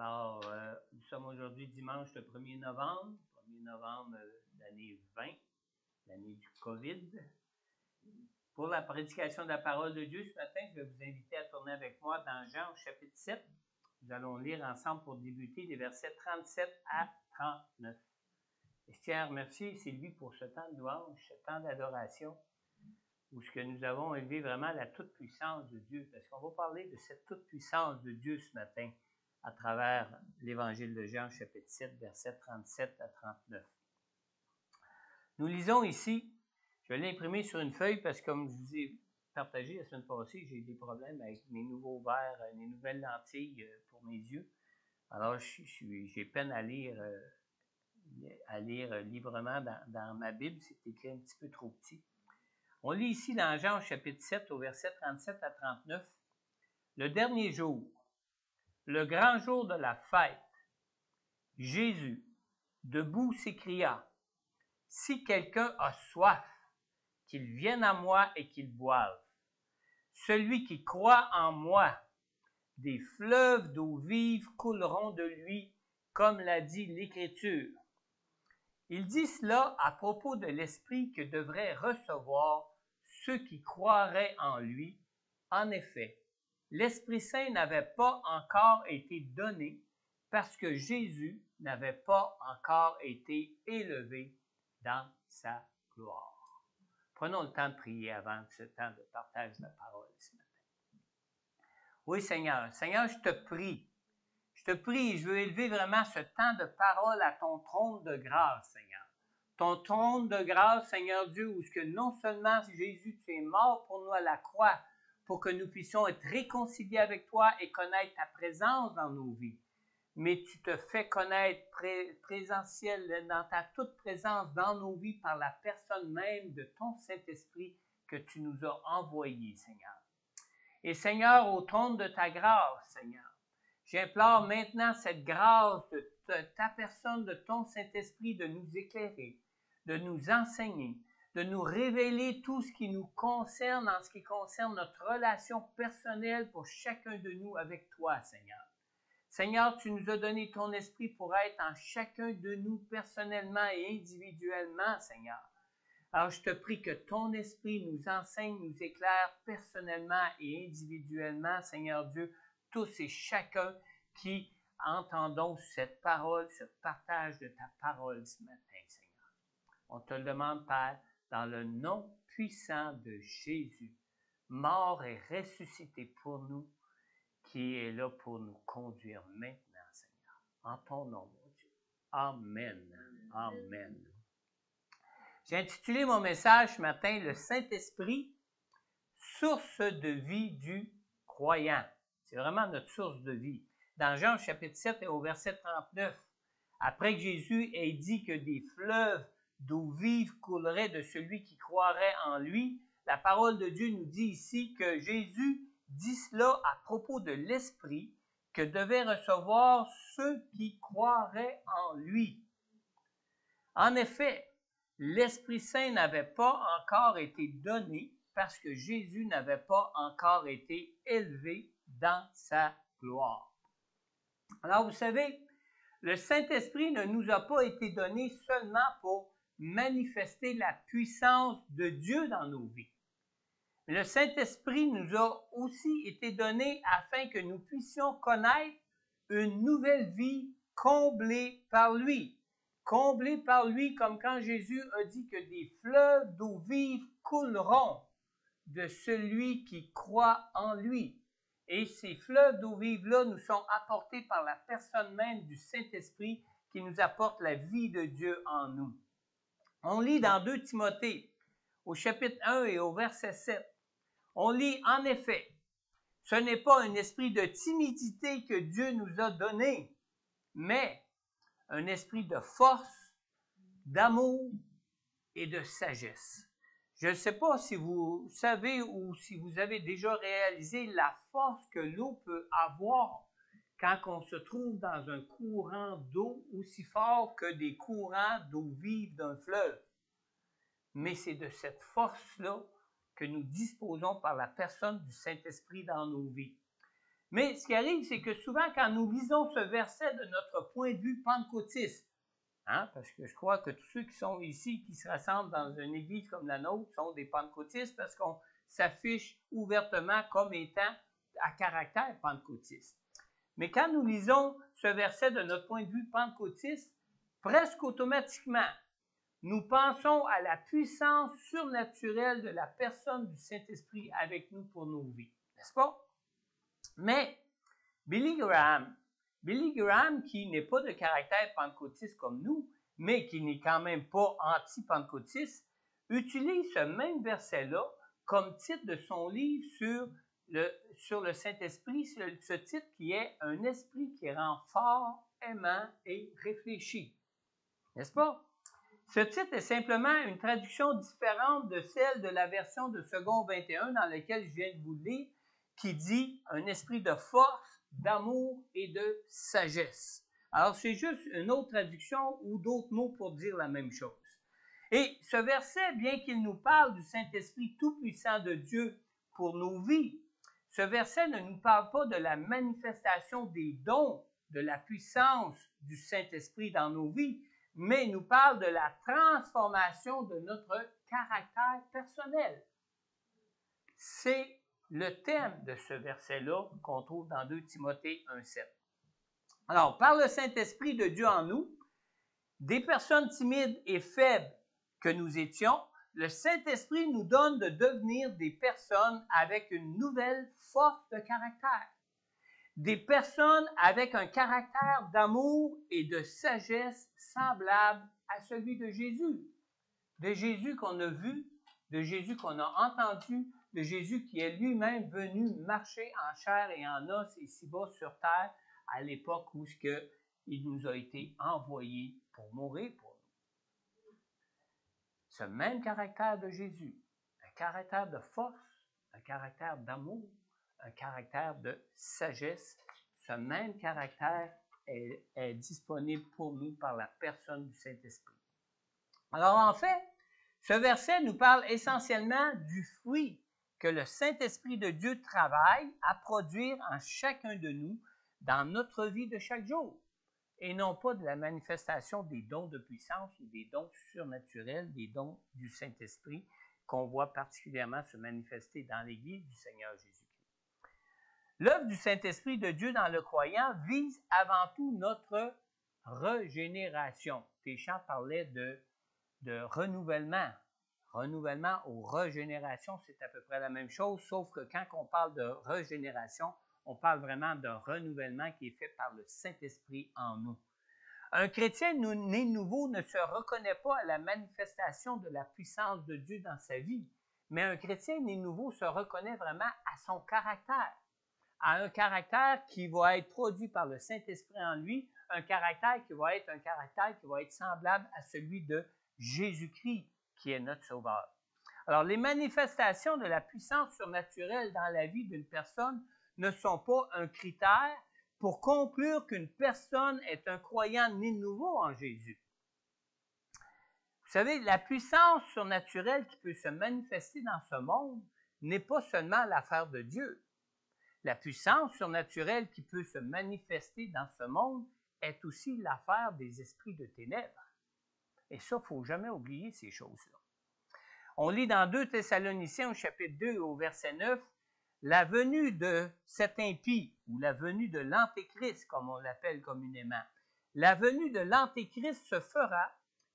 Alors, nous sommes aujourd'hui dimanche le 1er novembre, 1er novembre de l'année 20, l'année du COVID. Pour la prédication de la parole de Dieu ce matin, je vais vous inviter à tourner avec moi dans Jean au chapitre 7. Nous allons lire ensemble pour débuter les versets 37 à 39. Et je tiens à remercier Sylvie pour ce temps de louange, ce temps d'adoration, où ce que nous avons élevé vraiment la toute-puissance de Dieu, parce qu'on va parler de cette toute-puissance de Dieu ce matin à travers l'Évangile de Jean, chapitre 7, versets 37 à 39. Nous lisons ici, je vais l'imprimer sur une feuille parce que comme je vous ai partagé la semaine passée, j'ai eu des problèmes avec mes nouveaux verres, mes nouvelles lentilles pour mes yeux. Alors, j'ai peine à lire librement dans ma Bible, c'est écrit un petit peu trop petit. On lit ici dans Jean, chapitre 7, au verset 37 à 39, « Le dernier jour, le grand jour de la fête, Jésus, debout, s'écria, « Si quelqu'un a soif, qu'il vienne à moi et qu'il boive. Celui qui croit en moi, des fleuves d'eau vive couleront de lui, comme l'a dit l'Écriture. » Il dit cela à propos de l'Esprit que devraient recevoir ceux qui croiraient en lui. En effet, l'Esprit Saint n'avait pas encore été donné parce que Jésus n'avait pas encore été élevé dans sa gloire. Prenons le temps de prier avant ce temps de partage de la parole ce matin. Oui, Seigneur, je te prie, je veux élever vraiment ce temps de parole à ton trône de grâce, Seigneur. Ton trône de grâce, Seigneur Dieu, où ce que non seulement Jésus, tu es mort pour nous à la croix, pour que nous puissions être réconciliés avec toi et connaître ta présence dans nos vies. Mais tu te fais connaître présentiel dans ta toute présence dans nos vies par la personne même de ton Saint-Esprit que tu nous as envoyé, Seigneur. Et Seigneur, au trône de ta grâce, Seigneur, j'implore maintenant cette grâce de ta personne, de ton Saint-Esprit, de nous éclairer, de nous enseigner, de nous révéler tout ce qui nous concerne en ce qui concerne notre relation personnelle pour chacun de nous avec toi, Seigneur. Seigneur, tu nous as donné ton esprit pour être en chacun de nous personnellement et individuellement, Seigneur. Alors, je te prie que ton esprit nous enseigne, nous éclaire personnellement et individuellement, Seigneur Dieu, tous et chacun qui entendons cette parole, ce partage de ta parole ce matin, Seigneur. On te le demande, Père, dans le nom puissant de Jésus, mort et ressuscité pour nous, qui est là pour nous conduire maintenant, Seigneur. En ton nom, mon Dieu. Amen. Amen. J'ai intitulé mon message ce matin, « Le Saint-Esprit, source de vie du croyant ». C'est vraiment notre source de vie. Dans Jean chapitre 7 et au verset 39, après que Jésus ait dit que des fleuves d'eau vive couleraient de celui qui croirait en lui, la parole de Dieu nous dit ici que Jésus dit cela à propos de l'Esprit que devaient recevoir ceux qui croiraient en lui. En effet, l'Esprit Saint n'avait pas encore été donné parce que Jésus n'avait pas encore été élevé dans sa gloire. Alors, vous savez, le Saint-Esprit ne nous a pas été donné seulement pour manifester la puissance de Dieu dans nos vies. Le Saint-Esprit nous a aussi été donné afin que nous puissions connaître une nouvelle vie comblée par lui. Comblée par lui, comme quand Jésus a dit que des fleuves d'eau vive couleront de celui qui croit en lui. Et ces fleuves d'eau vive-là nous sont apportés par la personne même du Saint-Esprit qui nous apporte la vie de Dieu en nous. On lit dans 2 Timothée, au chapitre 1 et au verset 7, on lit en effet, « Ce n'est pas un esprit de timidité que Dieu nous a donné, mais un esprit de force, d'amour et de sagesse. » Je ne sais pas si vous savez ou si vous avez déjà réalisé la force que l'eau peut avoir quand on se trouve dans un courant d'eau aussi fort que des courants d'eau vive d'un fleuve. Mais c'est de cette force-là que nous disposons par la personne du Saint-Esprit dans nos vies. Mais ce qui arrive, c'est que souvent, quand nous lisons ce verset de notre point de vue pentecôtiste, parce que je crois que tous ceux qui sont ici, qui se rassemblent dans une église comme la nôtre, sont des pentecôtistes parce qu'on s'affiche ouvertement comme étant à caractère pentecôtiste. Mais quand nous lisons ce verset de notre point de vue pentecôtiste, presque automatiquement, nous pensons à la puissance surnaturelle de la personne du Saint-Esprit avec nous pour nos vies, n'est-ce pas? Mais Billy Graham, qui n'est pas de caractère pentecôtiste comme nous, mais qui n'est quand même pas anti-pentecôtiste, utilise ce même verset-là comme titre de son livre sur le Saint-Esprit, ce titre qui est « Un esprit qui rend fort, aimant et réfléchi ». N'est-ce pas? Ce titre est simplement une traduction différente de celle de la version de Second 21 dans laquelle je viens de vous lire, qui dit « Un esprit de force, d'amour et de sagesse ». Alors, c'est juste une autre traduction ou d'autres mots pour dire la même chose. Et ce verset, bien qu'il nous parle du Saint-Esprit tout-puissant de Dieu pour nos vies, ce verset ne nous parle pas de la manifestation des dons, de la puissance du Saint-Esprit dans nos vies, mais nous parle de la transformation de notre caractère personnel. C'est le thème de ce verset-là qu'on trouve dans 2 Timothée 1,7. Alors, par le Saint-Esprit de Dieu en nous, des personnes timides et faibles que nous étions, le Saint-Esprit nous donne de devenir des personnes avec une nouvelle force de caractère. Des personnes avec un caractère d'amour et de sagesse semblable à celui de Jésus qu'on a vu, de Jésus qu'on a entendu, de Jésus qui est lui-même venu marcher en chair et en os ici-bas sur terre à l'époque où il nous a été envoyé pour mourir pour nous. Ce même caractère de Jésus, un caractère de force, un caractère d'amour, un caractère de sagesse, ce même caractère est disponible pour nous par la personne du Saint-Esprit. Alors en fait, ce verset nous parle essentiellement du fruit que le Saint-Esprit de Dieu travaille à produire en chacun de nous dans notre vie de chaque jour, et non pas de la manifestation des dons de puissance ou des dons surnaturels, des dons du Saint-Esprit qu'on voit particulièrement se manifester dans l'Église du Seigneur Jésus-Christ. L'œuvre du Saint-Esprit de Dieu dans le croyant vise avant tout notre régénération. Téchant parlait de renouvellement. Renouvellement ou régénération, c'est à peu près la même chose, sauf que quand on parle de régénération, on parle vraiment d'un renouvellement qui est fait par le Saint-Esprit en nous. Un chrétien né nouveau ne se reconnaît pas à la manifestation de la puissance de Dieu dans sa vie, mais un chrétien né nouveau se reconnaît vraiment à son caractère, à un caractère qui va être produit par le Saint-Esprit en lui, un caractère qui va être semblable à celui de Jésus-Christ, qui est notre Sauveur. Alors, les manifestations de la puissance surnaturelle dans la vie d'une personne ne sont pas un critère pour conclure qu'une personne est un croyant né de nouveau en Jésus. Vous savez, la puissance surnaturelle qui peut se manifester dans ce monde n'est pas seulement l'affaire de Dieu. La puissance surnaturelle qui peut se manifester dans ce monde est aussi l'affaire des esprits de ténèbres. Et ça, il ne faut jamais oublier ces choses-là. On lit dans 2 Thessaloniciens au chapitre 2 au verset 9, « La venue de cet impie, ou la venue de l'Antéchrist, comme on l'appelle communément, la venue de l'Antéchrist se fera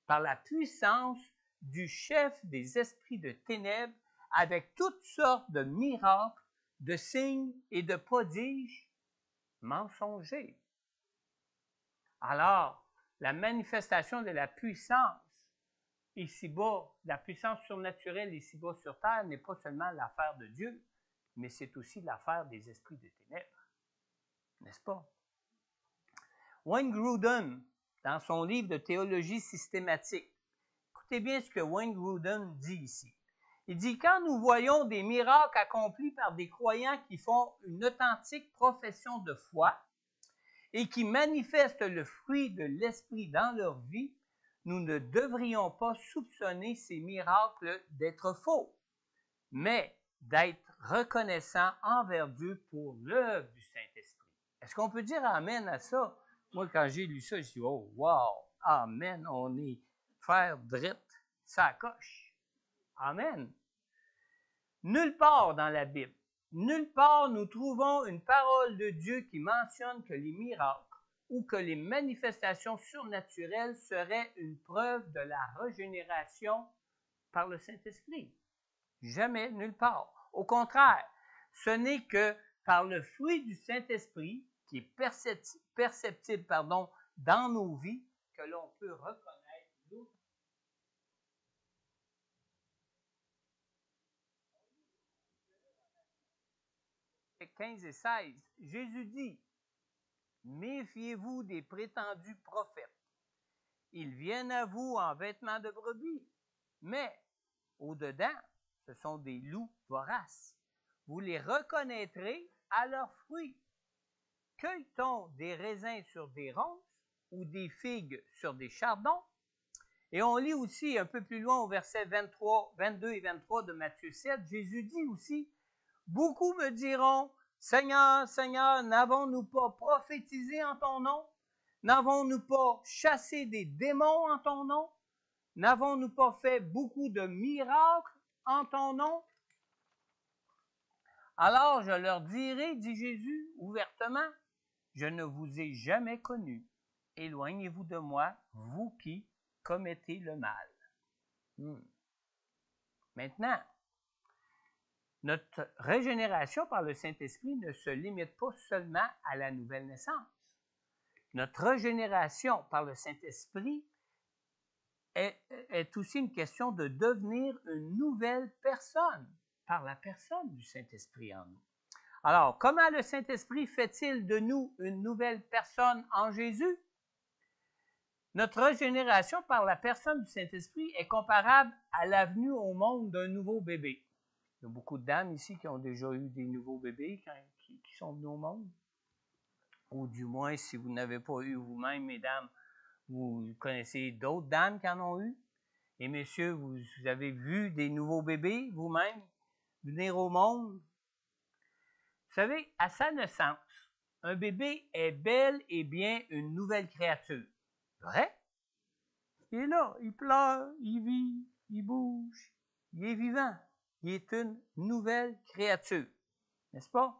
par la puissance du chef des esprits de ténèbres avec toutes sortes de miracles, de signes et de prodiges mensongers. » Alors, la manifestation de la puissance ici-bas, la puissance surnaturelle ici-bas sur terre n'est pas seulement l'affaire de Dieu, mais c'est aussi l'affaire des esprits de ténèbres. N'est-ce pas? Wayne Grudem, dans son livre de théologie systématique, écoutez bien ce que Wayne Grudem dit ici. Il dit, quand nous voyons des miracles accomplis par des croyants qui font une authentique profession de foi et qui manifestent le fruit de l'esprit dans leur vie, nous ne devrions pas soupçonner ces miracles d'être faux. Mais d'être reconnaissant envers Dieu pour l'œuvre du Saint-Esprit. Est-ce qu'on peut dire amen à ça? Moi, quand j'ai lu ça, je dis, oh, wow, amen, on est faire drette, ça coche. Amen. Nulle part dans la Bible, nulle part nous trouvons une parole de Dieu qui mentionne que les miracles ou que les manifestations surnaturelles seraient une preuve de la régénération par le Saint-Esprit. Jamais, nulle part. Au contraire, ce n'est que par le fruit du Saint-Esprit, qui est perceptible dans nos vies, que l'on peut reconnaître l'autre. 15 et 16, Jésus dit, « Méfiez-vous des prétendus prophètes. Ils viennent à vous en vêtements de brebis, mais au-dedans, ce sont des loups voraces. Vous les reconnaîtrez à leurs fruits. Cueille-t-on des raisins sur des ronces ou des figues sur des chardons? » Et on lit aussi un peu plus loin au verset 22 et 23 de Matthieu 7, Jésus dit aussi, « Beaucoup me diront, Seigneur, Seigneur, n'avons-nous pas prophétisé en ton nom? N'avons-nous pas chassé des démons en ton nom? N'avons-nous pas fait beaucoup de miracles en ton nom? » Alors je leur dirai, dit Jésus ouvertement, je ne vous ai jamais connus. Éloignez-vous de moi, vous qui commettez le mal. Maintenant, notre régénération par le Saint-Esprit ne se limite pas seulement à la nouvelle naissance. Notre régénération par le Saint-Esprit est aussi une question de devenir une nouvelle personne par la personne du Saint-Esprit en nous. Alors, comment le Saint-Esprit fait-il de nous une nouvelle personne en Jésus? Notre régénération par la personne du Saint-Esprit est comparable à la venue au monde d'un nouveau bébé. Il y a beaucoup de dames ici qui ont déjà eu des nouveaux bébés qui sont venus au monde. Ou du moins, si vous n'avez pas eu vous-même, mesdames, vous connaissez d'autres dames qui en ont eu. Et messieurs, vous avez vu des nouveaux bébés vous-même venir au monde. Vous savez, à sa naissance, un bébé est bel et bien une nouvelle créature. Vrai? Il est là, il pleure, il vit, il bouge, il est vivant. Il est une nouvelle créature. N'est-ce pas?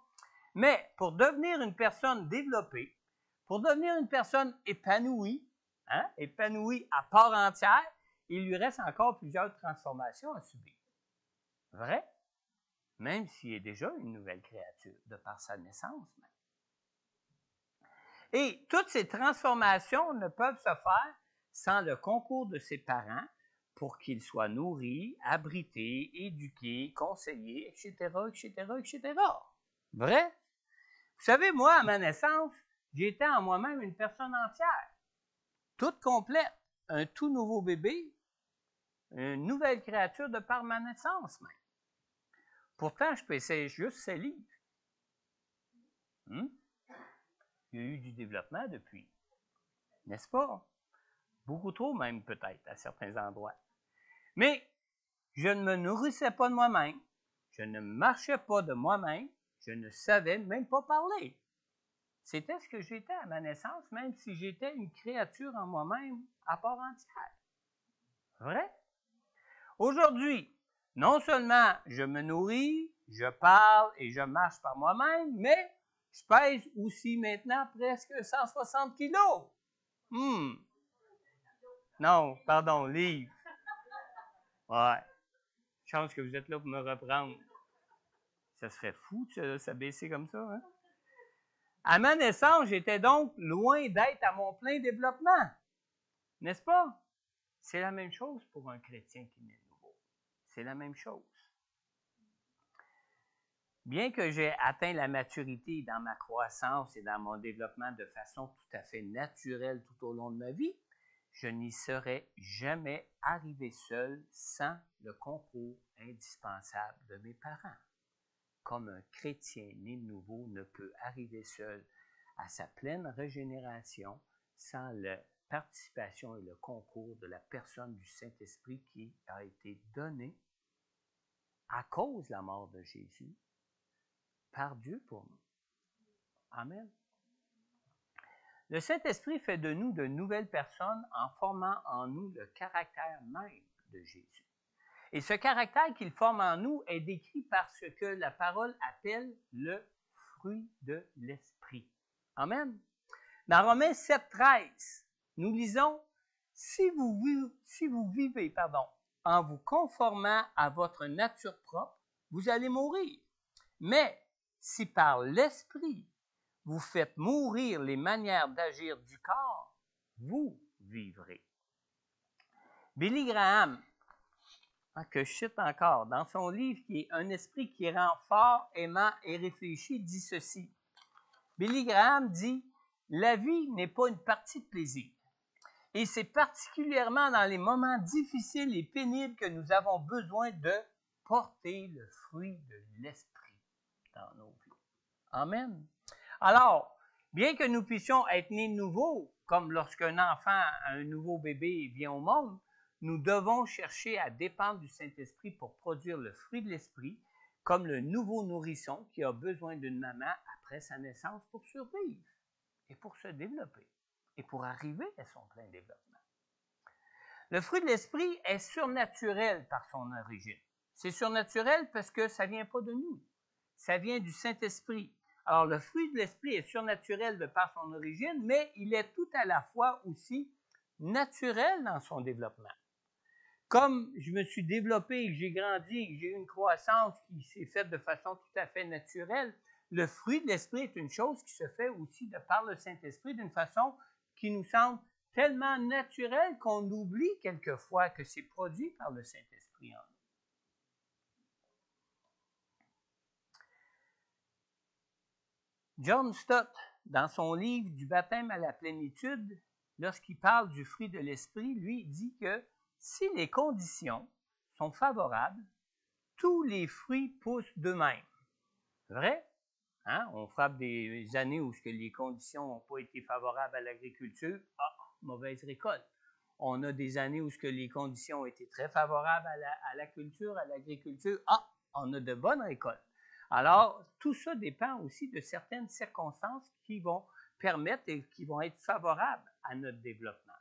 Mais pour devenir une personne développée, pour devenir une personne épanouie, épanouie à part entière, il lui reste encore plusieurs transformations à subir. Vrai? Même s'il est déjà une nouvelle créature, de par sa naissance même. Et toutes ces transformations ne peuvent se faire sans le concours de ses parents pour qu'ils soient nourris, abrités, éduqués, conseillés, etc., etc., etc. Vrai? Vous savez, moi, à ma naissance, j'étais en moi-même une personne entière, toute complète, un tout nouveau bébé, une nouvelle créature de par ma naissance même. Pourtant, je pesais juste 7 livres. Il y a eu du développement depuis, n'est-ce pas? Beaucoup trop même peut-être à certains endroits. Mais je ne me nourrissais pas de moi-même, je ne marchais pas de moi-même, je ne savais même pas parler. C'était ce que j'étais à ma naissance, même si j'étais une créature en moi-même à part entière. Vrai? Aujourd'hui, non seulement je me nourris, je parle et je marche par moi-même, mais je pèse aussi maintenant presque 160 kilos. Non, pardon, livres. Ouais. Chance que vous êtes là pour me reprendre. Ça serait fou de s'abaisser comme ça, hein? À ma naissance, j'étais donc loin d'être à mon plein développement. N'est-ce pas? C'est la même chose pour un chrétien qui naît de nouveau. C'est la même chose. Bien que j'ai atteint la maturité dans ma croissance et dans mon développement de façon tout à fait naturelle tout au long de ma vie, je n'y serais jamais arrivé seul sans le concours indispensable de mes parents. Comme un chrétien né de nouveau ne peut arriver seul à sa pleine régénération sans la participation et le concours de la personne du Saint-Esprit qui a été donné à cause de la mort de Jésus par Dieu pour nous. Amen. Le Saint-Esprit fait de nous de nouvelles personnes en formant en nous le caractère même de Jésus. Et ce caractère qu'il forme en nous est décrit par ce que la parole appelle le fruit de l'Esprit. Amen. Dans Romains 7,13, nous lisons « Si vous vivez en vous conformant à votre nature propre, vous allez mourir. Mais si par l'Esprit, vous faites mourir les manières d'agir du corps, vous vivrez. » Billy Graham, que je cite encore, dans son livre qui est « Un esprit qui rend fort, aimant et réfléchi », dit ceci. Billy Graham dit « La vie n'est pas une partie de plaisir. Et c'est particulièrement dans les moments difficiles et pénibles que nous avons besoin de porter le fruit de l'Esprit dans nos vies. » Amen. Alors, bien que nous puissions être nés nouveaux, comme lorsqu'un enfant, un nouveau bébé vient au monde, nous devons chercher à dépendre du Saint-Esprit pour produire le fruit de l'Esprit, comme le nouveau nourrisson qui a besoin d'une maman après sa naissance pour survivre et pour se développer et pour arriver à son plein développement. Le fruit de l'Esprit est surnaturel par son origine. C'est surnaturel parce que ça ne vient pas de nous. Ça vient du Saint-Esprit. Alors, le fruit de l'Esprit est surnaturel de par son origine, mais il est tout à la fois aussi naturel dans son développement. Comme je me suis développé, j'ai grandi, j'ai eu une croissance qui s'est faite de façon tout à fait naturelle, le fruit de l'Esprit est une chose qui se fait aussi de par le Saint-Esprit d'une façon qui nous semble tellement naturelle qu'on oublie quelquefois que c'est produit par le Saint-Esprit en nous. John Stott, dans son livre du baptême à la plénitude, lorsqu'il parle du fruit de l'Esprit, lui dit que si les conditions sont favorables, tous les fruits poussent d'eux-mêmes. Vrai? Hein? On frappe des années où les conditions n'ont pas été favorables à l'agriculture. Mauvaise récolte. On a des années où les conditions ont été très favorables à la culture, à l'agriculture. On a de bonnes récoltes. Alors, tout ça dépend aussi de certaines circonstances qui vont permettre et qui vont être favorables à notre développement.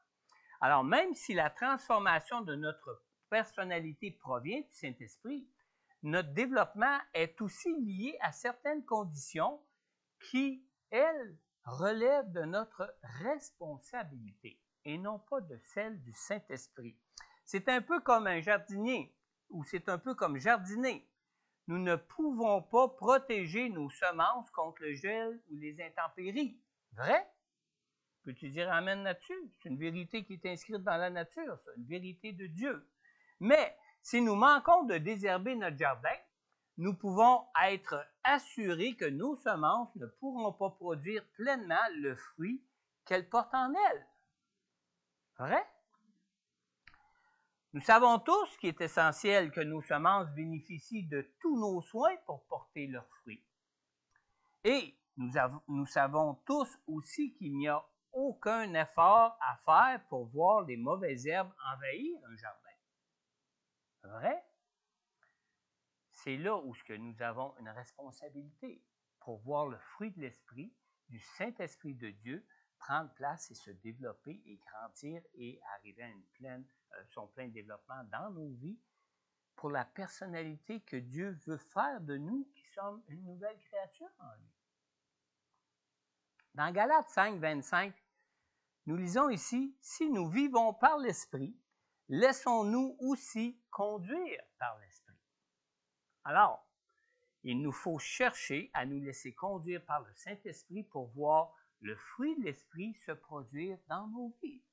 Alors, même si la transformation de notre personnalité provient du Saint-Esprit, notre développement est aussi lié à certaines conditions qui, elles, relèvent de notre responsabilité et non pas de celle du Saint-Esprit. C'est un peu comme un jardinier, ou c'est un peu comme jardiner. Nous ne pouvons pas protéger nos semences contre le gel ou les intempéries. Vrai? Peux-tu dire amen là-dessus? C'est une vérité qui est inscrite dans la nature, c'est une vérité de Dieu. Mais si nous manquons de désherber notre jardin, nous pouvons être assurés que nos semences ne pourront pas produire pleinement le fruit qu'elles portent en elles. Vrai? Nous savons tous qu'il est essentiel que nos semences bénéficient de tous nos soins pour porter leurs fruits. Et nous savons tous aussi qu'il n'y a aucun effort à faire pour voir les mauvaises herbes envahir un jardin. Vrai? C'est là où nous avons une responsabilité pour voir le fruit de l'Esprit, du Saint-Esprit de Dieu, prendre place et se développer et grandir et arriver à son plein développement dans nos vies pour la personnalité que Dieu veut faire de nous qui sommes une nouvelle créature en lui. Dans Galates 5, 25, nous lisons ici « Si nous vivons par l'Esprit, laissons-nous aussi conduire par l'Esprit. » Alors, il nous faut chercher à nous laisser conduire par le Saint-Esprit pour voir le fruit de l'Esprit se produire dans nos vies.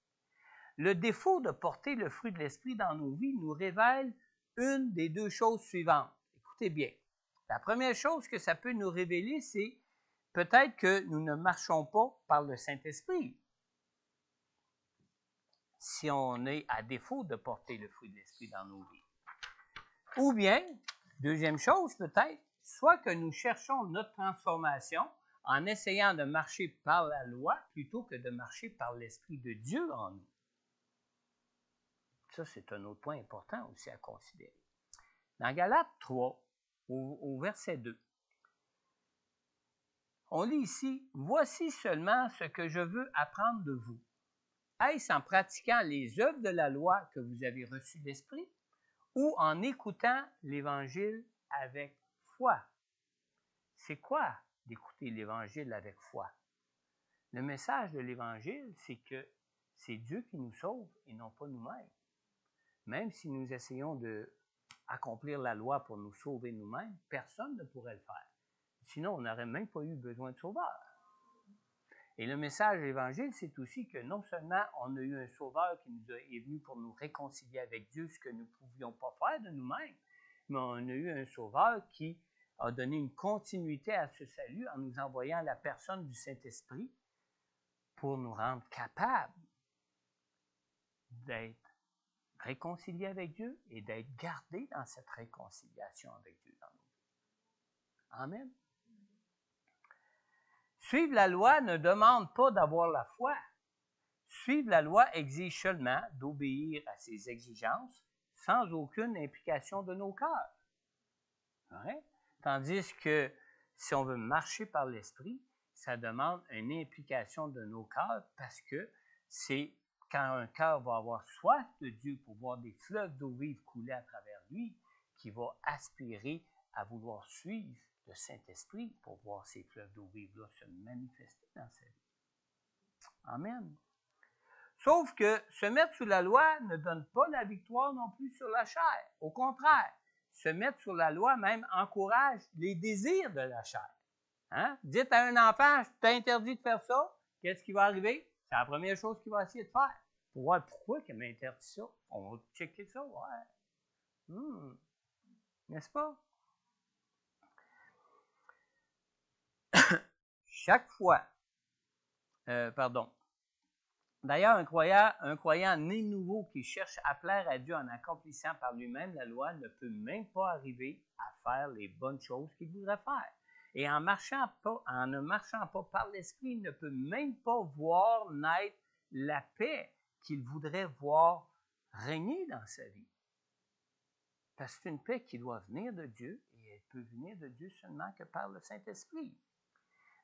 Le défaut de porter le fruit de l'Esprit dans nos vies nous révèle une des deux choses suivantes. Écoutez bien. La première chose que ça peut nous révéler, c'est peut-être que nous ne marchons pas par le Saint-Esprit. Si on est à défaut de porter le fruit de l'Esprit dans nos vies. Ou bien, deuxième chose peut-être, soit que nous cherchons notre transformation en essayant de marcher par la loi plutôt que de marcher par l'Esprit de Dieu en nous. Ça, c'est un autre point important aussi à considérer. Dans Galates 3, au verset 2, on lit ici, « Voici seulement ce que je veux apprendre de vous. Est-ce en pratiquant les œuvres de la loi que vous avez reçu l'Esprit, ou en écoutant l'Évangile avec foi? » C'est quoi d'écouter l'Évangile avec foi? Le message de l'Évangile, c'est que c'est Dieu qui nous sauve et non pas nous-mêmes. Même si nous essayons d'accomplir la loi pour nous sauver nous-mêmes, personne ne pourrait le faire. Sinon, on n'aurait même pas eu besoin de sauveur. Et le message de l'Évangile, c'est aussi que non seulement on a eu un sauveur qui est venu pour nous réconcilier avec Dieu, ce que nous ne pouvions pas faire de nous-mêmes, mais on a eu un sauveur qui a donné une continuité à ce salut en nous envoyant la personne du Saint-Esprit pour nous rendre capables d'être réconciliés avec Dieu et d'être gardés dans cette réconciliation avec Dieu dans nos vies. Amen. Suivre la loi ne demande pas d'avoir la foi. Suivre la loi exige seulement d'obéir à ses exigences sans aucune implication de nos cœurs. Ouais? Tandis que si on veut marcher par l'Esprit, ça demande une implication de nos cœurs parce que c'est quand un cœur va avoir soif de Dieu pour voir des fleuves d'eau vive couler à travers lui, qu'il va aspirer à vouloir suivre le Saint-Esprit pour voir ces fleuves d'eau vive-là se manifester dans sa vie. Amen. Sauf que se mettre sous la loi ne donne pas la victoire non plus sur la chair. Au contraire, se mettre sous la loi même encourage les désirs de la chair. Hein? Dites à un enfant, je t'interdis de faire ça, qu'est-ce qui va arriver? C'est la première chose qu'il va essayer de faire. Pour voir pourquoi il m'a interdit ça. On va checker ça, ouais. N'est-ce pas? Chaque fois, D'ailleurs, un croyant né nouveau qui cherche à plaire à Dieu en accomplissant par lui-même la loi ne peut même pas arriver à faire les bonnes choses qu'il voudrait faire. Et en ne marchant pas par l'Esprit, il ne peut même pas voir naître la paix qu'il voudrait voir régner dans sa vie. Parce que c'est une paix qui doit venir de Dieu et elle peut venir de Dieu seulement que par le Saint-Esprit.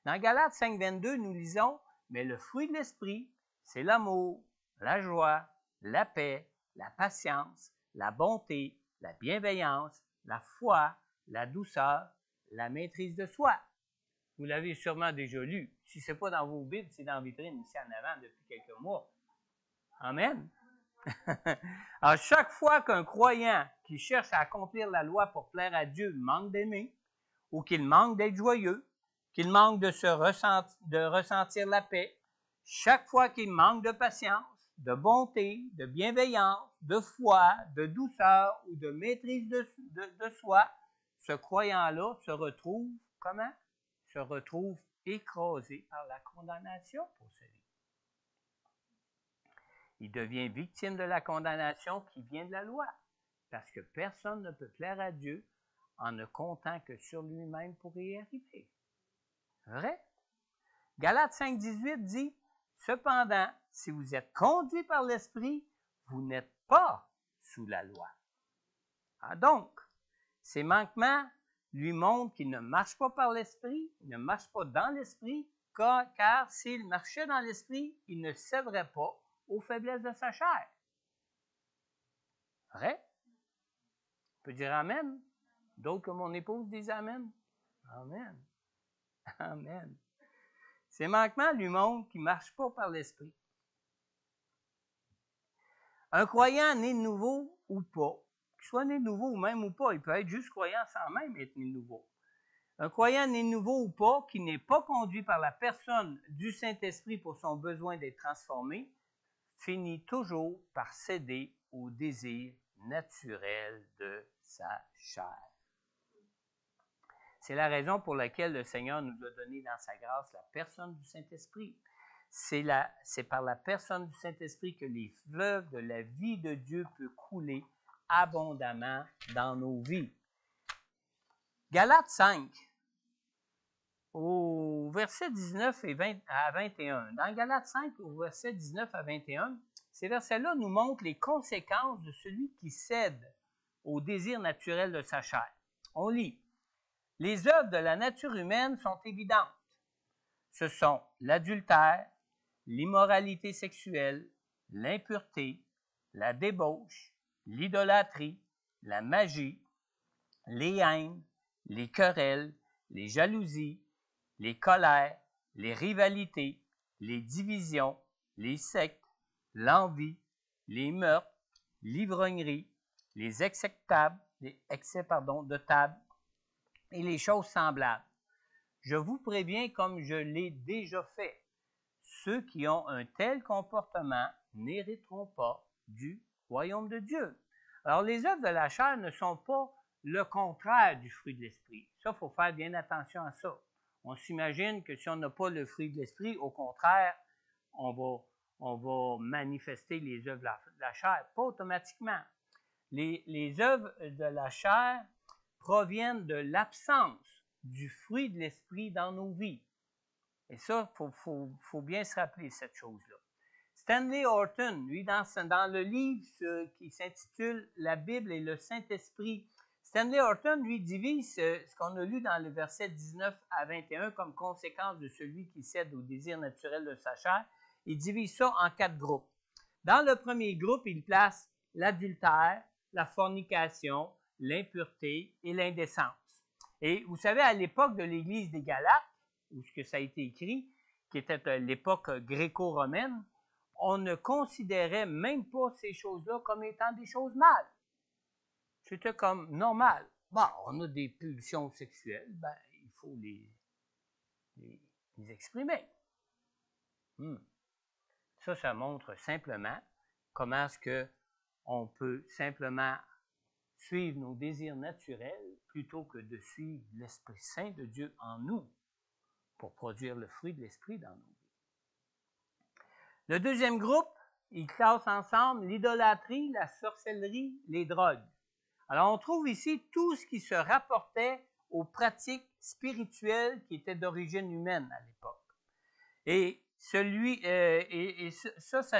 Dans Galates 5,22, nous lisons « Mais le fruit de l'Esprit, c'est l'amour, la joie, la paix, la patience, la bonté, la bienveillance, la foi, la douceur, la maîtrise de soi. » Vous l'avez sûrement déjà lu. Si ce n'est pas dans vos Bibles, c'est dans la vitrine ici en avant depuis quelques mois. Amen. Alors, chaque fois qu'un croyant qui cherche à accomplir la loi pour plaire à Dieu manque d'aimer, ou qu'il manque d'être joyeux, qu'il manque de ressentir la paix, chaque fois qu'il manque de patience, de bonté, de bienveillance, de foi, de douceur ou de maîtrise de soi, ce croyant-là se retrouve, comment? Se retrouve écrasé par la condamnation pour sa vie. Il devient victime de la condamnation qui vient de la loi, parce que personne ne peut plaire à Dieu en ne comptant que sur lui-même pour y arriver. Vrai? Galates 5,18 dit, « Cependant, si vous êtes conduits par l'Esprit, vous n'êtes pas sous la loi. » Ah donc, ces manquements lui montrent qu'il ne marche pas par l'Esprit, il ne marche pas dans l'Esprit, car s'il marchait dans l'Esprit, il ne céderait pas aux faiblesses de sa chair. Vrai? On peut dire Amen? D'autres que mon épouse disent Amen? Amen. Amen. Ces manquements lui montrent qu'il ne marche pas par l'Esprit. Un croyant né de nouveau ou pas, qu'il soit né de nouveau ou même ou pas, il peut être juste croyant sans même être né de nouveau. Un croyant né de nouveau ou pas, qui n'est pas conduit par la personne du Saint-Esprit pour son besoin d'être transformé, finit toujours par céder aux désirs naturels de sa chair. C'est la raison pour laquelle le Seigneur nous a donné dans sa grâce la personne du Saint-Esprit. C'est par la personne du Saint-Esprit que les fleuves de la vie de Dieu peuvent couler abondamment dans nos vies. Galates 5, au verset 19 à 21. Dans Galates 5, au verset 19 à 21, ces versets-là nous montrent les conséquences de celui qui cède au désir naturel de sa chair. On lit. Les œuvres de la nature humaine sont évidentes. Ce sont l'adultère, l'immoralité sexuelle, l'impureté, la débauche, l'idolâtrie, la magie, les haines, les querelles, les jalousies, les colères, les rivalités, les divisions, les sectes, l'envie, les meurtres, l'ivrognerie, les excès de table et les choses semblables. Je vous préviens comme je l'ai déjà fait. Ceux qui ont un tel comportement n'hériteront pas du royaume de Dieu. Alors, les œuvres de la chair ne sont pas le contraire du fruit de l'esprit. Ça, il faut faire bien attention à ça. On s'imagine que si on n'a pas le fruit de l'esprit, au contraire, on va manifester les œuvres de la chair, pas automatiquement. Les œuvres de la chair proviennent de l'absence du fruit de l'esprit dans nos vies. Et ça, il faut bien se rappeler cette chose-là. Stanley Horton, lui, dans le livre qui s'intitule « La Bible et le Saint-Esprit », Stanley Horton, lui, divise ce qu'on a lu dans le verset 19 à 21 comme conséquence de celui qui cède au désir naturel de sa chair. Il divise ça en 4 groupes. Dans le premier groupe, il place l'adultère, la fornication, l'impureté et l'indécence. Et vous savez, à l'époque de l'Église des Galates, où ce que ça a été écrit, qui était l'époque gréco-romaine, on ne considérait même pas ces choses-là comme étant des choses mal. C'était comme normal. Bon, on a des pulsions sexuelles, ben, il faut les exprimer. Ça montre simplement comment est-ce qu'on peut simplement suivre nos désirs naturels plutôt que de suivre l'Esprit Saint de Dieu en nous pour produire le fruit de l'Esprit dans nos vies. Le deuxième groupe, ils classent ensemble l'idolâtrie, la sorcellerie, les drogues. Alors, on trouve ici tout ce qui se rapportait aux pratiques spirituelles qui étaient d'origine humaine à l'époque. Et ça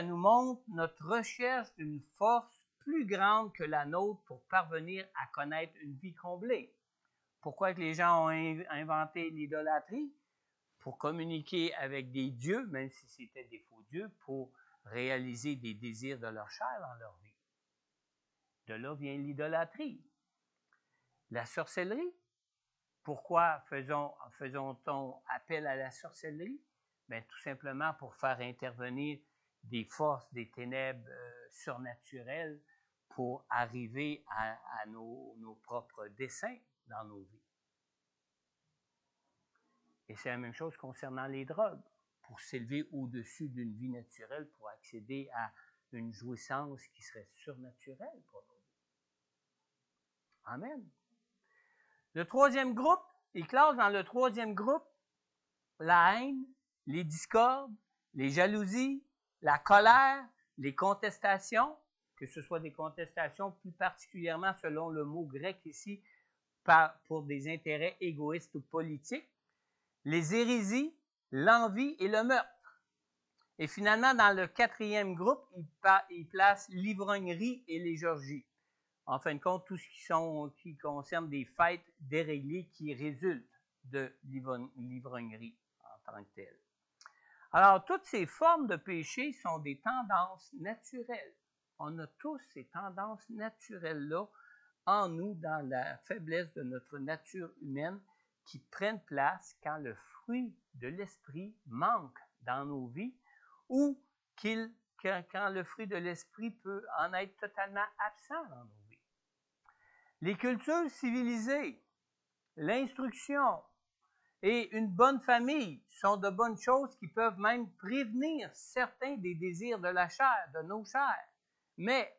nous montre notre recherche d'une force plus grande que la nôtre pour parvenir à connaître une vie comblée. Pourquoi que les gens ont inventé l'idolâtrie? Pour communiquer avec des dieux, même si c'était des faux dieux, pour réaliser des désirs de leur chair dans leur vie. De là vient l'idolâtrie. La sorcellerie. Pourquoi faisons-on appel à la sorcellerie? Bien, tout simplement pour faire intervenir des forces des ténèbres surnaturelles pour arriver à nos propres desseins dans nos vies. Et c'est la même chose concernant les drogues, pour s'élever au-dessus d'une vie naturelle, pour accéder à une jouissance qui serait surnaturelle pour nous. Amen. Le troisième groupe, il classe dans le troisième groupe la haine, les discordes, les jalousies, la colère, les contestations, que ce soit des contestations plus particulièrement selon le mot grec ici, pour des intérêts égoïstes ou politiques, les hérésies, l'envie et le meurtre. Et finalement, dans le quatrième groupe, il place l'ivrognerie et les orgies. En fin de compte, tout ce qui concerne des fêtes déréglées qui résultent de l'ivrognerie en tant que telle. Alors, toutes ces formes de péché sont des tendances naturelles. On a tous ces tendances naturelles-là en nous, dans la faiblesse de notre nature humaine, qui prennent place quand le fruit de l'esprit manque dans nos vies ou quand le fruit de l'esprit peut en être totalement absent dans nos vies. Les cultures civilisées, l'instruction et une bonne famille sont de bonnes choses qui peuvent même prévenir certains des désirs de la chair, de nos chairs. Mais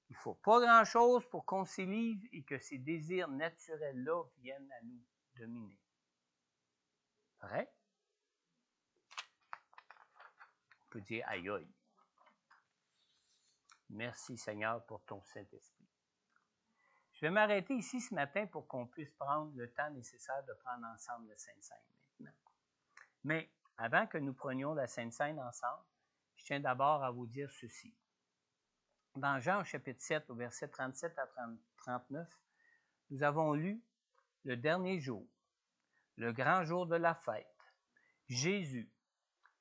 il ne faut pas grand-chose pour qu'on s'y livre et que ces désirs naturels-là viennent à nous dominer. Vrai? On peut dire aïe aïe. Merci Seigneur pour ton Saint-Esprit. Je vais m'arrêter ici ce matin pour qu'on puisse prendre le temps nécessaire de prendre ensemble la Sainte Seine maintenant. Mais avant que nous prenions la Sainte Seine ensemble, je tiens d'abord à vous dire ceci. dans Jean chapitre 7 au verset 37 à 39, nous avons lu le dernier jour, le grand jour de la fête. Jésus,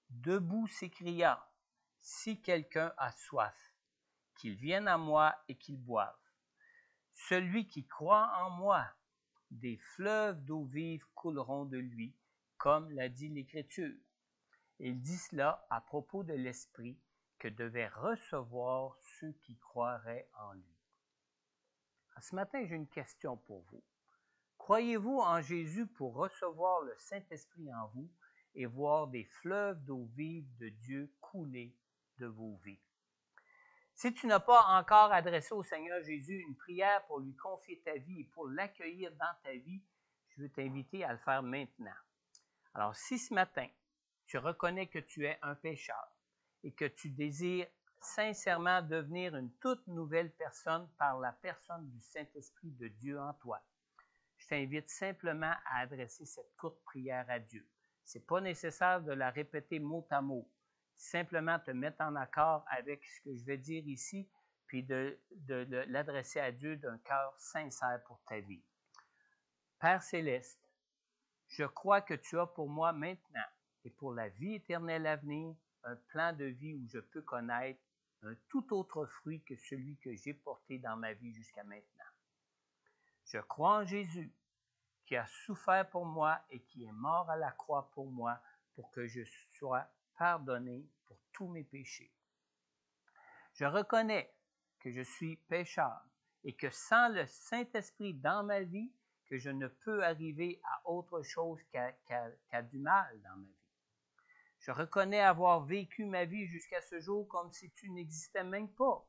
debout, s'écria, « Si quelqu'un a soif, qu'il vienne à moi et qu'il boive. Celui qui croit en moi, des fleuves d'eau vive couleront de lui, comme l'a dit l'Écriture. » Il dit cela à propos de l'Esprit que devaient recevoir ceux qui croiraient en lui. Ce matin, j'ai une question pour vous. Croyez-vous en Jésus pour recevoir le Saint-Esprit en vous et voir des fleuves d'eau vive de Dieu couler de vos vies? Si tu n'as pas encore adressé au Seigneur Jésus une prière pour lui confier ta vie et pour l'accueillir dans ta vie, je veux t'inviter à le faire maintenant. Alors, si ce matin, tu reconnais que tu es un pécheur et que tu désires sincèrement devenir une toute nouvelle personne par la personne du Saint-Esprit de Dieu en toi, je t'invite simplement à adresser cette courte prière à Dieu. Ce n'est pas nécessaire de la répéter mot à mot. Simplement te mettre en accord avec ce que je vais dire ici, puis de l'adresser à Dieu d'un cœur sincère pour ta vie. Père céleste, je crois que tu as pour moi maintenant et pour la vie éternelle à venir un plan de vie où je peux connaître un tout autre fruit que celui que j'ai porté dans ma vie jusqu'à maintenant. Je crois en Jésus qui a souffert pour moi et qui est mort à la croix pour moi pour que je sois pardonné pour tous mes péchés. Je reconnais que je suis pécheur et que sans le Saint-Esprit dans ma vie, que je ne peux arriver à autre chose qu'à du mal dans ma vie. Je reconnais avoir vécu ma vie jusqu'à ce jour comme si tu n'existais même pas.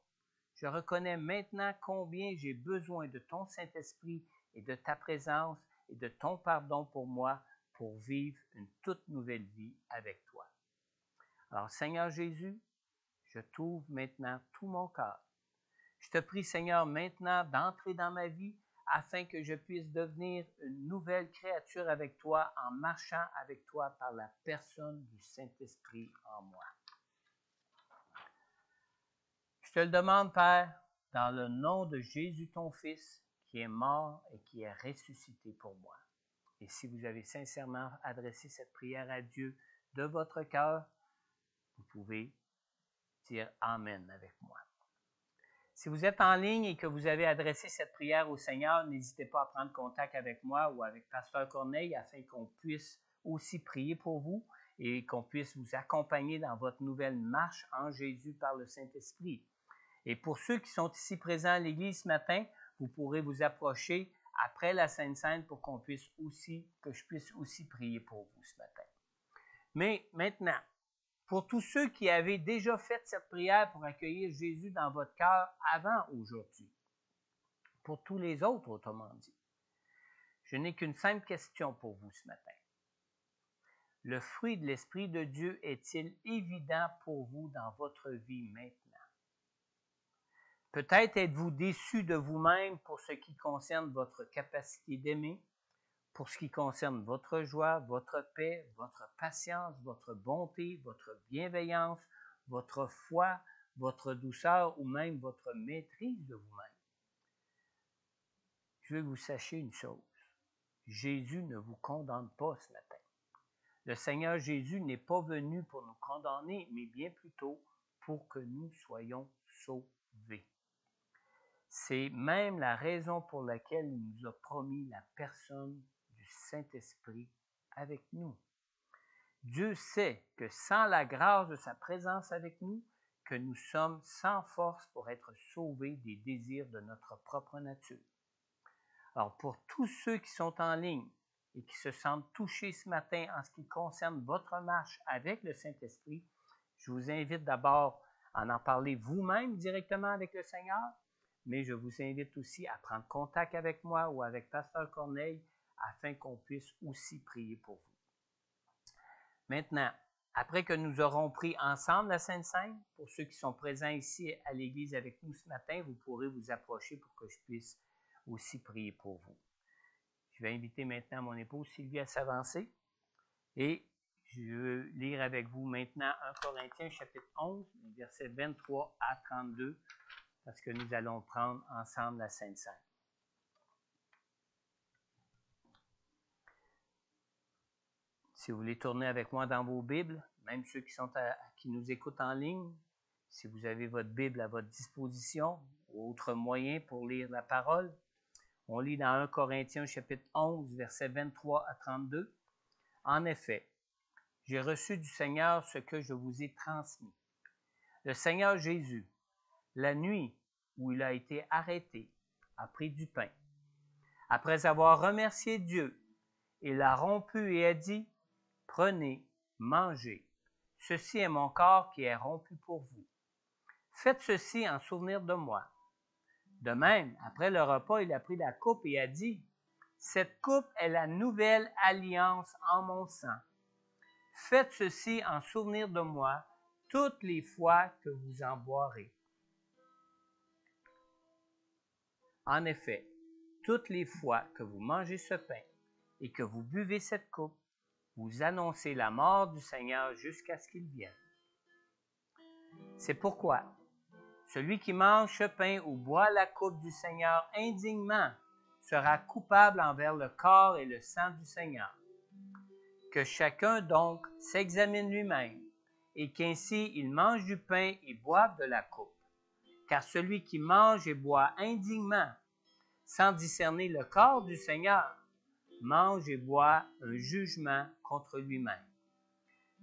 Je reconnais maintenant combien j'ai besoin de ton Saint-Esprit et de ta présence et de ton pardon pour moi pour vivre une toute nouvelle vie avec toi. Alors, Seigneur Jésus, je t'ouvre maintenant tout mon cœur. Je te prie, Seigneur, maintenant d'entrer dans ma vie afin que je puisse devenir une nouvelle créature avec toi en marchant avec toi par la personne du Saint-Esprit en moi. Je te le demande, Père, dans le nom de Jésus, ton Fils, qui est mort et qui est ressuscité pour moi. Et si vous avez sincèrement adressé cette prière à Dieu de votre cœur, vous pouvez dire Amen avec moi. Si vous êtes en ligne et que vous avez adressé cette prière au Seigneur, n'hésitez pas à prendre contact avec moi ou avec Pasteur Corneille afin qu'on puisse aussi prier pour vous et qu'on puisse vous accompagner dans votre nouvelle marche en Jésus par le Saint-Esprit. Et pour ceux qui sont ici présents à l'Église ce matin, vous pourrez vous approcher après la Sainte Seine pour que je puisse aussi prier pour vous ce matin. Mais maintenant, pour tous ceux qui avaient déjà fait cette prière pour accueillir Jésus dans votre cœur avant aujourd'hui, pour tous les autres, autrement dit, je n'ai qu'une simple question pour vous ce matin. Le fruit de l'Esprit de Dieu est-il évident pour vous dans votre vie maintenant? Peut-être êtes-vous déçu de vous-même pour ce qui concerne votre capacité d'aimer, pour ce qui concerne votre joie, votre paix, votre patience, votre bonté, votre bienveillance, votre foi, votre douceur ou même votre maîtrise de vous-même. Je veux que vous sachiez une chose. Jésus ne vous condamne pas ce matin. Le Seigneur Jésus n'est pas venu pour nous condamner, mais bien plutôt pour que nous soyons sauvés. C'est même la raison pour laquelle il nous a promis la personne du Saint-Esprit avec nous. Dieu sait que sans la grâce de sa présence avec nous, que nous sommes sans force pour être sauvés des désirs de notre propre nature. Alors, pour tous ceux qui sont en ligne et qui se sentent touchés ce matin en ce qui concerne votre marche avec le Saint-Esprit, je vous invite d'abord à en parler vous-même directement avec le Seigneur, mais je vous invite aussi à prendre contact avec moi ou avec Pasteur Corneille afin qu'on puisse aussi prier pour vous. Maintenant, après que nous aurons pris ensemble la Sainte Seine, pour ceux qui sont présents ici à l'Église avec nous ce matin, vous pourrez vous approcher pour que je puisse aussi prier pour vous. Je vais inviter maintenant mon épouse Sylvie à s'avancer et je veux lire avec vous maintenant 1 Corinthiens chapitre 11, versets 23 à 32 parce que nous allons prendre ensemble la Sainte Seine. Si vous voulez tourner avec moi dans vos Bibles, même ceux qui nous écoutent en ligne, si vous avez votre Bible à votre disposition, ou autre moyen pour lire la parole, on lit dans 1 Corinthiens chapitre 11, versets 23 à 32. En effet, j'ai reçu du Seigneur ce que je vous ai transmis. Le Seigneur Jésus, la nuit où il a été arrêté, a pris du pain. Après avoir remercié Dieu, il l'a rompu et a dit, « Prenez, mangez. Ceci est mon corps qui est rompu pour vous. Faites ceci en souvenir de moi. » De même, après le repas, il a pris la coupe et a dit, « Cette coupe est la nouvelle alliance en mon sang. Faites ceci en souvenir de moi toutes les fois que vous en boirez. » En effet, toutes les fois que vous mangez ce pain et que vous buvez cette coupe, vous annoncez la mort du Seigneur jusqu'à ce qu'il vienne. C'est pourquoi celui qui mange ce pain ou boit la coupe du Seigneur indignement sera coupable envers le corps et le sang du Seigneur. Que chacun donc s'examine lui-même, et qu'ainsi il mange du pain et boive de la coupe. Car celui qui mange et boit indignement, sans discerner le corps du Seigneur, mange et boit un jugement contre lui-même.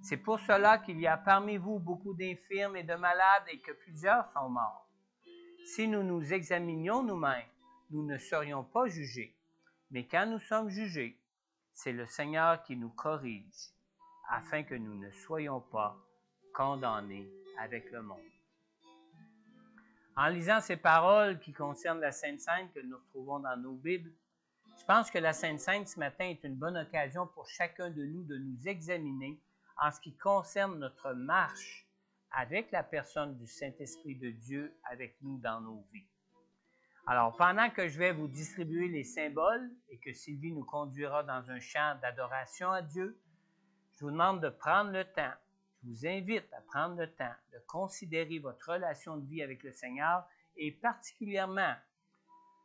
C'est pour cela qu'il y a parmi vous beaucoup d'infirmes et de malades et que plusieurs sont morts. Si nous nous examinions nous-mêmes, nous ne serions pas jugés. Mais quand nous sommes jugés, c'est le Seigneur qui nous corrige, afin que nous ne soyons pas condamnés avec le monde. En lisant ces paroles qui concernent la Sainte Seine que nous retrouvons dans nos Bibles, je pense que la Sainte Seine ce matin est une bonne occasion pour chacun de nous examiner en ce qui concerne notre marche avec la personne du Saint-Esprit de Dieu avec nous dans nos vies. Alors, pendant que je vais vous distribuer les symboles et que Sylvie nous conduira dans un chant d'adoration à Dieu, je vous demande de prendre le temps, je vous invite à prendre le temps de considérer votre relation de vie avec le Seigneur et particulièrement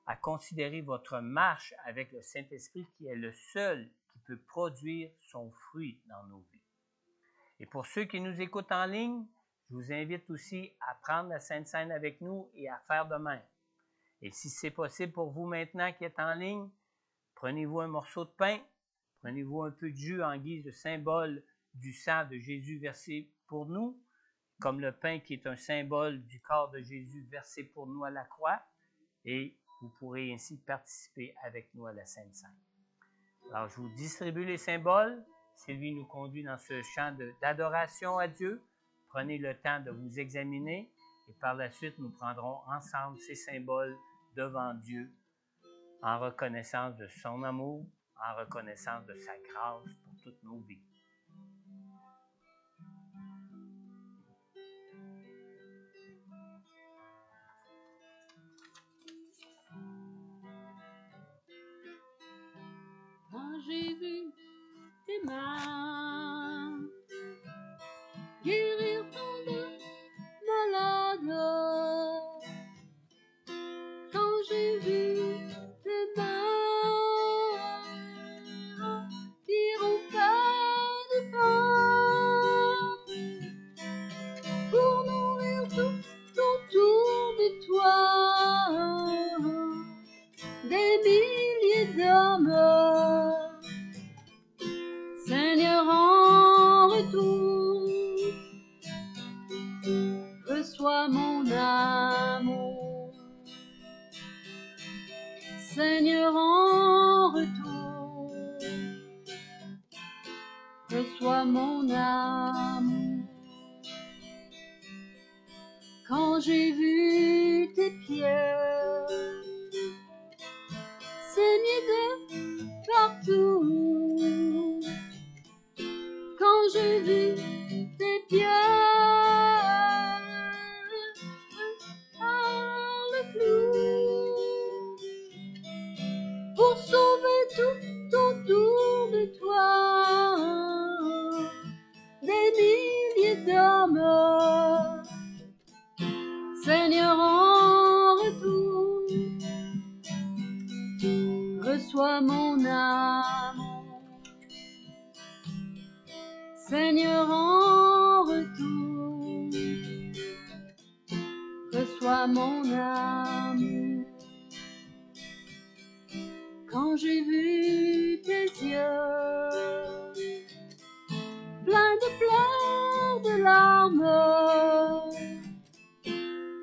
à considérer votre marche avec le Saint-Esprit qui est le seul qui peut produire son fruit dans nos vies. Et pour ceux qui nous écoutent en ligne, je vous invite aussi à prendre la Sainte Seine avec nous et à faire de même. Et si c'est possible pour vous maintenant qui êtes en ligne, prenez-vous un morceau de pain, prenez-vous un peu de jus en guise de symbole du sang de Jésus versé pour nous, comme le pain qui est un symbole du corps de Jésus versé pour nous à la croix, et vous pourrez ainsi participer avec nous à la Sainte Seine. Alors, je vous distribue les symboles. Sylvie nous conduit dans ce chant d'adoration à Dieu. Prenez le temps de vous examiner et par la suite, nous prendrons ensemble ces symboles devant Dieu en reconnaissance de son amour, en reconnaissance de sa grâce pour toutes nos vies. Quand j'ai vu tes mains guérir tant de malades, quand j'ai vu tes mains qui rompaient de pain pour nourrir tout autour de toi des milliers d'hommes, Seigneur, en retour, reçois mon amour. Seigneur, en retour, reçois mon amour. Quand j'ai vu tes pieds saigner de partout, quand j'ai vu tes pieds par le flou, pour sauver tout autour de toi des milliers d'hommes, Seigneur, en Seigneur, en retour, reçois mon amour. Quand j'ai vu tes yeux, pleins de pleurs, de larmes,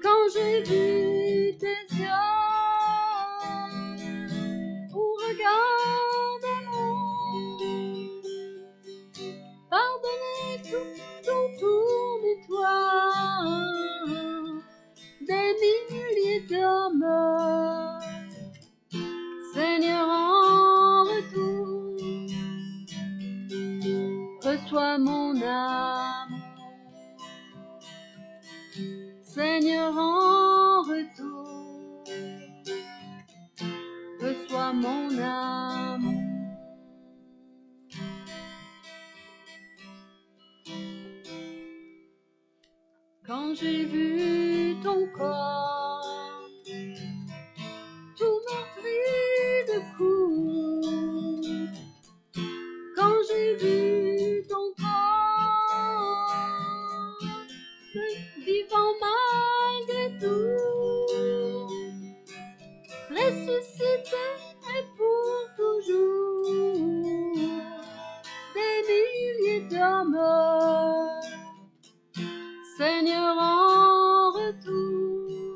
quand j'ai vu tes yeux, au regard d'amour, pardonner tout autour de toi, des milliers d'hommes. Seigneur, en retour, reçois mon amour. Seigneur, en retour, reçois mon amour. Quand j'ai vu ton corps, tout meurtri de coups, quand j'ai vu ton corps, vivant malgré tout, ressuscité et pour toujours, des milliers d'hommes. Seigneur, en retour,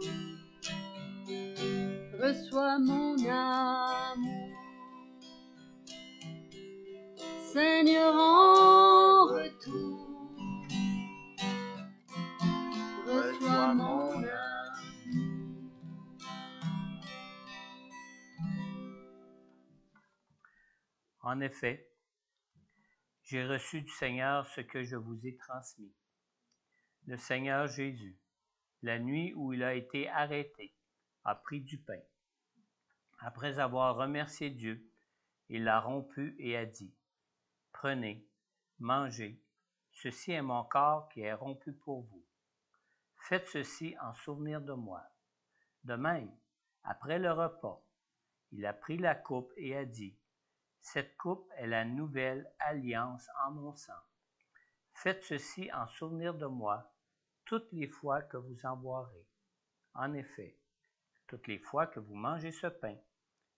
reçois mon amour. Seigneur, en retour, reçois mon amour. En effet, j'ai reçu du Seigneur ce que je vous ai transmis. Le Seigneur Jésus, la nuit où il a été arrêté, a pris du pain. Après avoir remercié Dieu, il l'a rompu et a dit, « Prenez, mangez, ceci est mon corps qui est rompu pour vous. Faites ceci en souvenir de moi. » De même, après le repas, il a pris la coupe et a dit, « Cette coupe est la nouvelle alliance en mon sang. Faites ceci en souvenir de moi toutes les fois que vous en boirez. En effet, toutes les fois que vous mangez ce pain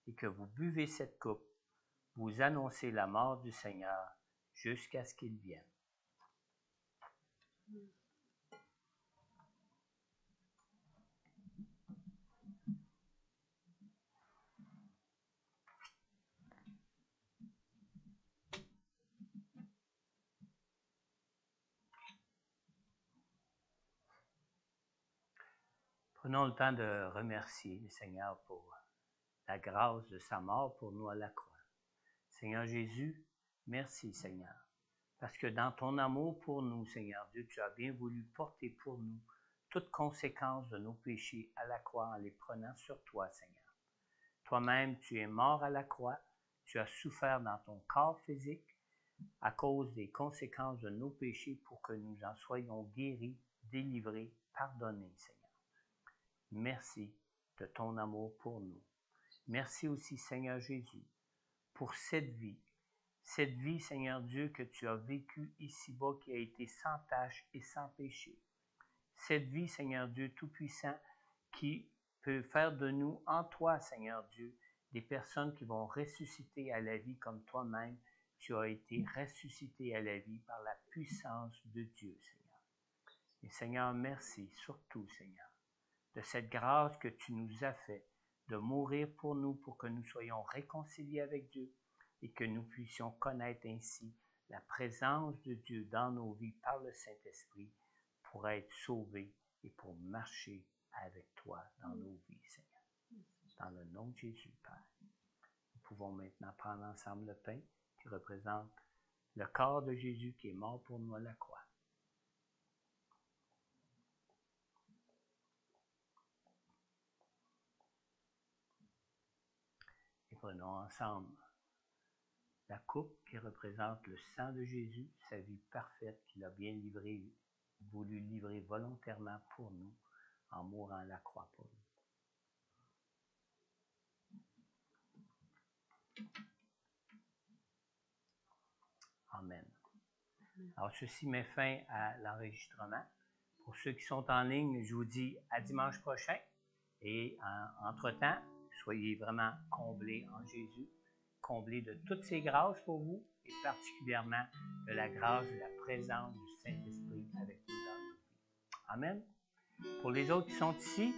et que vous buvez cette coupe, vous annoncez la mort du Seigneur jusqu'à ce qu'il vienne. » Prenons le temps de remercier le Seigneur pour la grâce de sa mort pour nous à la croix. Seigneur Jésus, merci Seigneur, parce que dans ton amour pour nous, Seigneur Dieu, tu as bien voulu porter pour nous toute conséquence de nos péchés à la croix en les prenant sur toi, Seigneur. Toi-même, tu es mort à la croix, tu as souffert dans ton corps physique à cause des conséquences de nos péchés pour que nous en soyons guéris, délivrés, pardonnés, Seigneur. Merci de ton amour pour nous. Merci aussi, Seigneur Jésus, pour cette vie, Seigneur Dieu, que tu as vécue ici-bas, qui a été sans tache et sans péché. Cette vie, Seigneur Dieu Tout-Puissant, qui peut faire de nous, en toi, Seigneur Dieu, des personnes qui vont ressusciter à la vie comme toi-même, tu as été ressuscité à la vie par la puissance de Dieu, Seigneur. Et Seigneur, merci surtout, Seigneur, de cette grâce que tu nous as faite, de mourir pour nous, pour que nous soyons réconciliés avec Dieu et que nous puissions connaître ainsi la présence de Dieu dans nos vies par le Saint-Esprit pour être sauvés et pour marcher avec toi dans nos vies, Seigneur. Dans le nom de Jésus, Père. Nous pouvons maintenant prendre ensemble le pain qui représente le corps de Jésus qui est mort pour nous à la croix. Et prenons ensemble la coupe qui représente le sang de Jésus, sa vie parfaite qu'il a bien voulu livrer volontairement pour nous en mourant à la croix pour nous. Amen. Alors, ceci met fin à l'enregistrement. Pour ceux qui sont en ligne, je vous dis à dimanche prochain. Et entre-temps, soyez vraiment comblés en Jésus, comblés de toutes ses grâces pour vous, et particulièrement de la grâce de la présence du Saint-Esprit avec nous dans nos vies. Amen. Pour les autres qui sont ici,